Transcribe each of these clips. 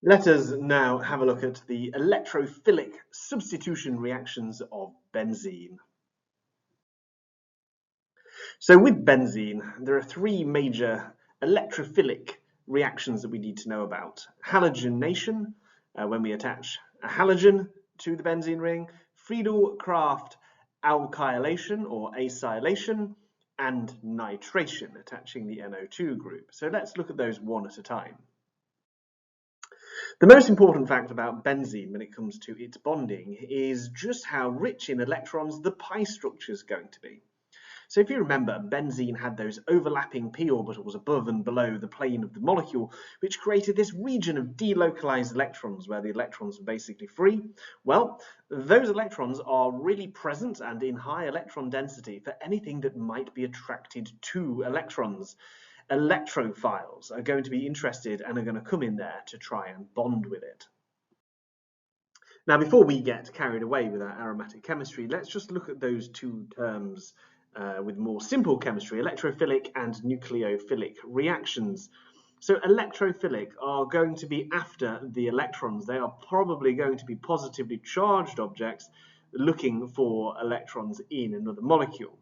Let us now have a look at the electrophilic substitution reactions of benzene. So with benzene, there are three major electrophilic reactions that we need to know about. Halogenation, when we attach a halogen to the benzene ring, Friedel-Crafts alkylation or acylation, and nitration, attaching the NO2 group. So let's look at those one at a time. The most important fact about benzene when it comes to its bonding is just how rich in electrons the pi structure is going to be. So if you remember, benzene had those overlapping p orbitals above and below the plane of the molecule, which created this region of delocalized electrons where the electrons are basically free. Well, those electrons are really present and in high electron density for anything that might be attracted to electrons. Electrophiles are going to be interested and are going to come in there to try and bond with it. Now, before we get carried away with our aromatic chemistry, let's just look at those two terms with more simple chemistry, electrophilic and nucleophilic reactions. So electrophilic are going to be after the electrons. They are probably going to be positively charged objects looking for electrons in another molecule.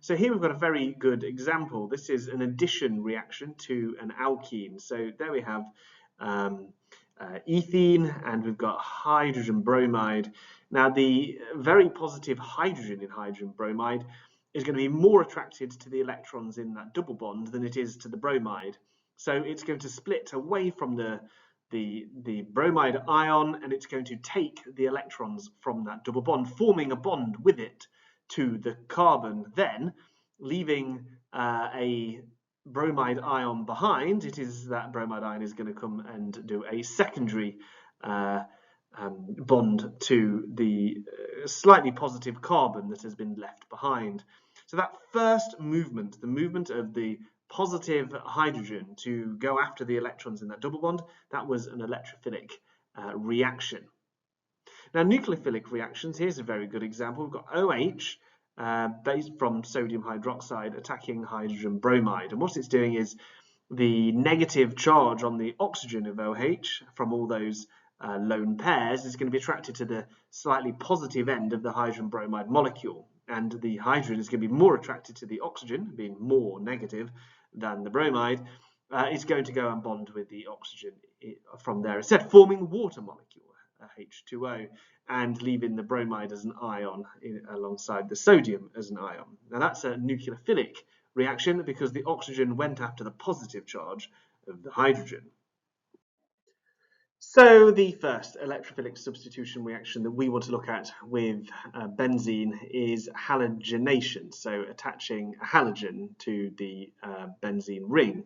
So here we've got a very good example. This is an addition reaction to an alkene. So there we have ethene, and we've got hydrogen bromide. Now the very positive hydrogen in hydrogen bromide is going to be more attracted to the electrons in that double bond than it is to the bromide. So it's going to split away from the bromide ion, and it's going to take the electrons from that double bond, forming a bond with it to the carbon, then leaving a bromide ion behind. It is that bromide ion is going to come and do a secondary bond to the slightly positive carbon that has been left behind. So that first movement, the movement of the positive hydrogen to go after the electrons in that double bond, that was an electrophilic reaction. Now, nucleophilic reactions, here's a very good example. We've got OH based from sodium hydroxide attacking hydrogen bromide. And what it's doing is the negative charge on the oxygen of OH from all those lone pairs is going to be attracted to the slightly positive end of the hydrogen bromide molecule. And the hydrogen is going to be more attracted to the oxygen, being more negative than the bromide. It's going to go and bond with the oxygen from there instead, forming water molecule, H2O, and leaving the bromide as an ion alongside the sodium as an ion. Now that's a nucleophilic reaction because the oxygen went after the positive charge of the hydrogen. So the first electrophilic substitution reaction that we want to look at with benzene is halogenation, so attaching a halogen to the benzene ring.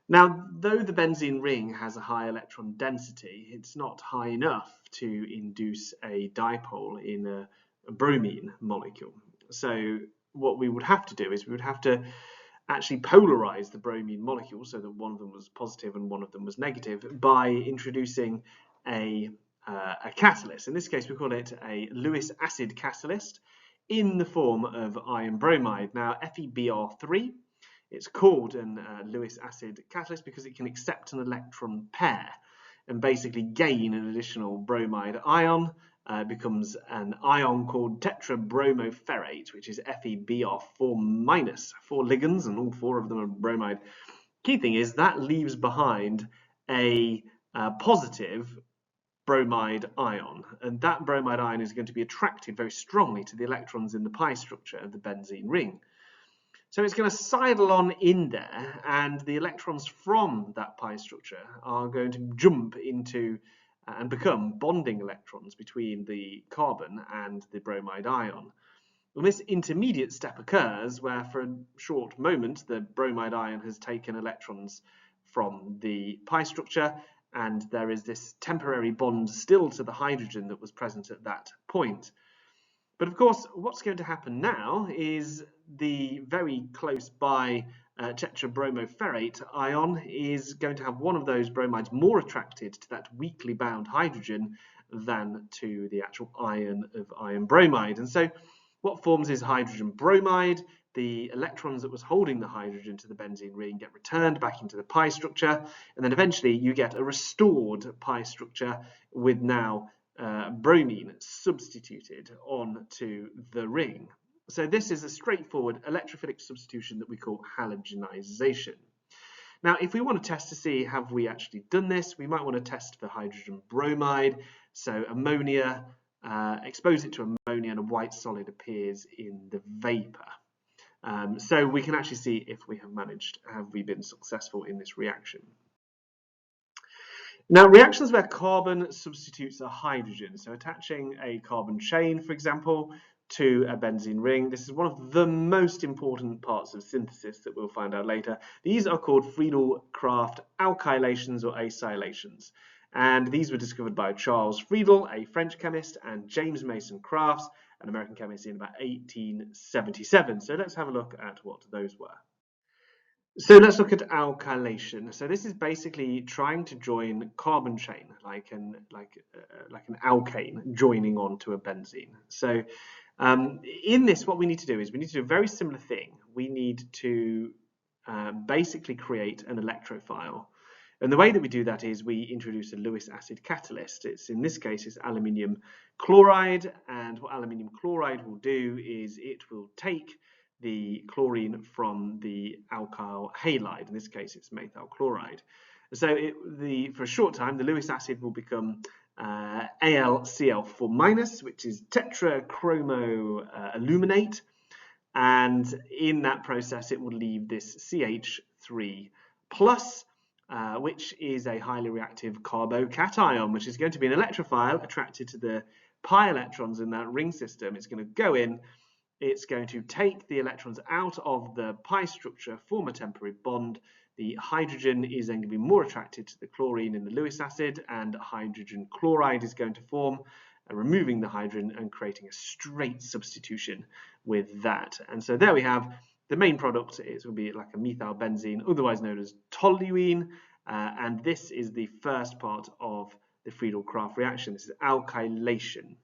Now, though the benzene ring has a high electron density, it's not high enough to induce a dipole in a bromine molecule. So what we would have to do is we would have to actually polarize the bromine molecule so that one of them was positive and one of them was negative by introducing a catalyst. In this case, we call it a Lewis acid catalyst in the form of iron bromide. Now, FeCl₃, it's called a Lewis acid catalyst because it can accept an electron pair and basically gain an additional bromide ion. Becomes an ion called tetrabromoferrate, which is FeBr4-, 4 ligands, and all 4 of them are bromide. Key thing is that leaves behind a positive bromide ion, and that bromide ion is going to be attracted very strongly to the electrons in the pi structure of the benzene ring. So it's going to sidle on in there, and the electrons from that pi structure are going to jump into and become bonding electrons between the carbon and the bromide ion. Well, this intermediate step occurs where for a short moment the bromide ion has taken electrons from the pi structure, and there is this temporary bond still to the hydrogen that was present at that point. But of course, what's going to happen now is the very close by tetrabromoferrate ion is going to have one of those bromides more attracted to that weakly bound hydrogen than to the actual ion of iron bromide. And so what forms is hydrogen bromide. the electrons that was holding the hydrogen to the benzene ring get returned back into the pi structure, and then eventually you get a restored pi structure with now bromine substituted onto the ring. So this is a straightforward electrophilic substitution that we call halogenization. Now, if we want to test to see have we actually done this, we might want to test for hydrogen bromide. So ammonia, expose it to ammonia, and a white solid appears in the vapor. So we can actually see if we have we been successful in this reaction. Now, reactions where carbon substitutes a hydrogen, so attaching a carbon chain, for example, to a benzene ring. This is one of the most important parts of synthesis that we'll find out later. These are called Friedel-Crafts alkylations or acylations. And these were discovered by Charles Friedel, a French chemist, and James Mason Crafts, an American chemist, in about 1877. So let's have a look at what those were. So let's look at alkylation. So this is basically trying to join carbon chain, like an alkane joining onto a benzene. So in this, what we need to do is we need to do a very similar thing. We need to basically create an electrophile. And the way that we do that is we introduce a Lewis acid catalyst. In this case, it's aluminium chloride. And what aluminium chloride will do is it will take the chlorine from the alkyl halide. In this case, it's methyl chloride. So for a short time, the Lewis acid will become AlCl₃, which is tetrachromoaluminate. And in that process, it will leave this CH3+, which is a highly reactive carbocation, which is going to be an electrophile attracted to the pi electrons in that ring system. It's going to go in. It's going to take the electrons out of the pi structure, form a temporary bond. The hydrogen is then going to be more attracted to the chlorine in the Lewis acid, and hydrogen chloride is going to form, removing the hydrogen and creating a straight substitution with that. And so there we have the main product. It will be like a methyl benzene, otherwise known as toluene, and this is the first part of the Friedel-Crafts reaction. This is alkylation.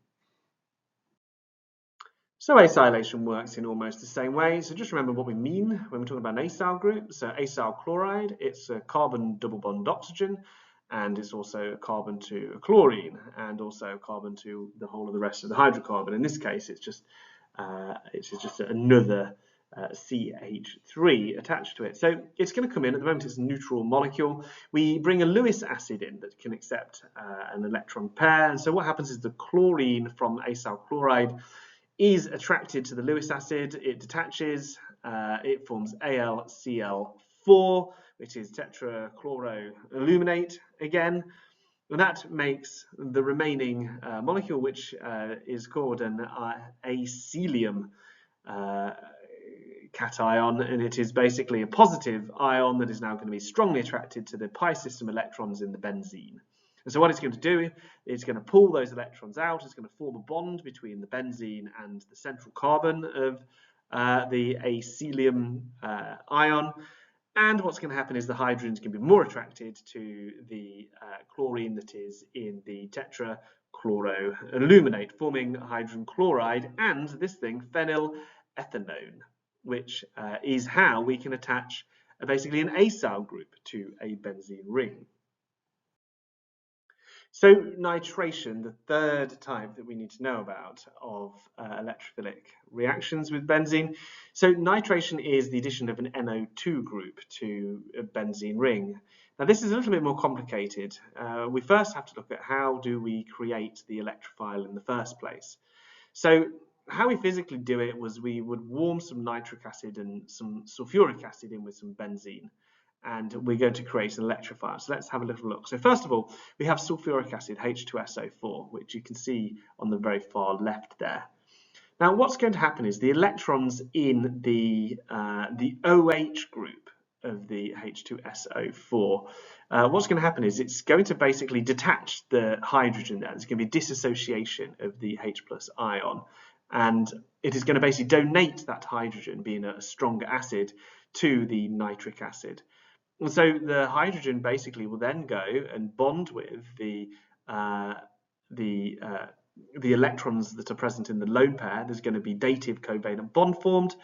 So acylation works in almost the same way. So just remember what we mean when we're talking about an acyl group. So acyl chloride, it's a carbon double bond oxygen, and it's also a carbon to a chlorine, and also a carbon to the whole of the rest of the hydrocarbon. In this case, it's just another CH3 attached to it. So it's going to come in. At the moment, it's a neutral molecule. We bring a Lewis acid in that can accept an electron pair. And so what happens is the chlorine from acyl chloride is attracted to the Lewis acid. It detaches, it forms AlCl₃, which is tetrachloroaluminate again, and that makes the remaining molecule, which is called an acylium cation, and it is basically a positive ion that is now going to be strongly attracted to the pi system electrons in the benzene. And so what it's going to do, it's going to pull those electrons out. It's going to form a bond between the benzene and the central carbon of the acylium ion. And what's going to happen is the hydrogen is going to be more attracted to the chlorine that is in the tetrachloroaluminate, forming hydrogen chloride and this thing, phenylethanone, which is how we can attach basically an acyl group to a benzene ring. So nitration, the third type that we need to know about of electrophilic reactions with benzene. So nitration is the addition of an NO2 group to a benzene ring. Now this is a little bit more complicated. We first have to look at how do we create the electrophile in the first place. So how we physically do it was we would warm some nitric acid and some sulfuric acid in with some benzene, and we're going to create an electrophile. So let's have a little look. So first of all, we have sulfuric acid, H2SO4, which you can see on the very far left there. Now what's going to happen is the electrons in the OH group of the H2SO4, what's going to happen is it's going to basically detach the hydrogen there. There's going to be dissociation of the H+ ion, and it is going to basically donate that hydrogen, being a stronger acid, to the nitric acid. And so the hydrogen basically will then go and bond with the electrons that are present in the lone pair. There's going to be dative covalent bond formed,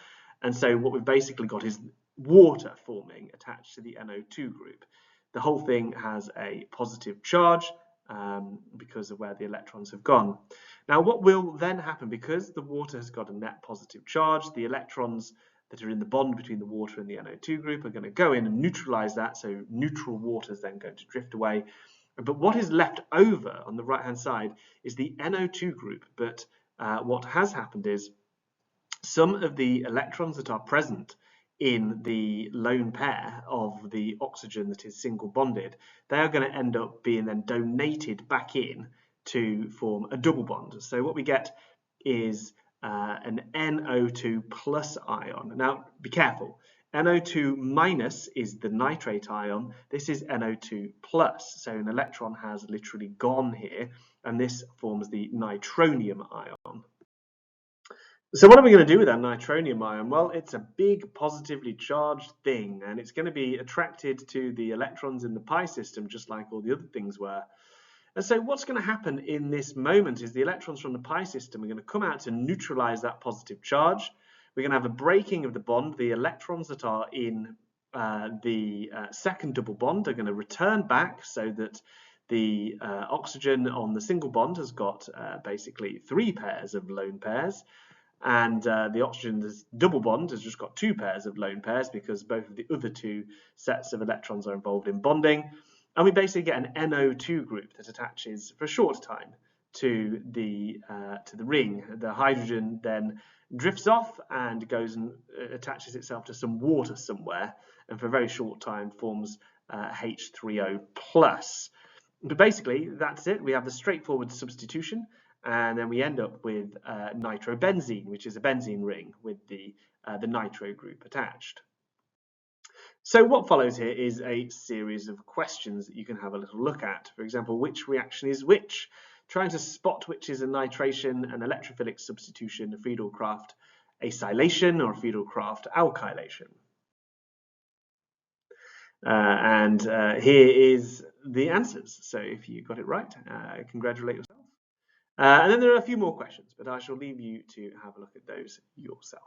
And so what we've basically got is water forming attached to the NO2 group. The whole thing has a positive charge because of where the electrons have gone. Now what will then happen, because the water has got a net positive charge, the electrons that are in the bond between the water and the NO2 group are going to go in and neutralize that, so neutral water is then going to drift away. But what is left over on the right hand side is the NO2 group, but what has happened is some of the electrons that are present in the lone pair of the oxygen that is single bonded, they are going to end up being then donated back in to form a double bond. So what we get is an NO2 plus ion. Now be careful, NO2 minus is the nitrate ion, this is NO2 plus, so an electron has literally gone here, and this forms the nitronium ion. So what are we going to do with that nitronium ion? Well, it's a big positively charged thing, and it's going to be attracted to the electrons in the pi system just like all the other things were. And so what's going to happen in this moment is the electrons from the pi system are going to come out to neutralize that positive charge. We're going to have a breaking of the bond. The electrons that are in the second double bond are going to return back, so that the oxygen on the single bond has got basically 3 pairs of lone pairs. And the oxygen, this double bond, has just got 2 pairs of lone pairs because both of the other 2 sets of electrons are involved in bonding. And we basically get an NO2 group that attaches for a short time to the ring. The hydrogen then drifts off and goes and attaches itself to some water somewhere, and for a very short time forms H3O+. But basically, that's it. We have the straightforward substitution. And then we end up with nitrobenzene, which is a benzene ring with the nitro group attached. So what follows here is a series of questions that you can have a little look at. For example, which reaction is which? Trying to spot which is a nitration, an electrophilic substitution, a Friedel₃ acylation, or a Friedel₃ alkylation. Here is the answers. So if you got it right, congratulate yourself. And then there are a few more questions, but I shall leave you to have a look at those yourself.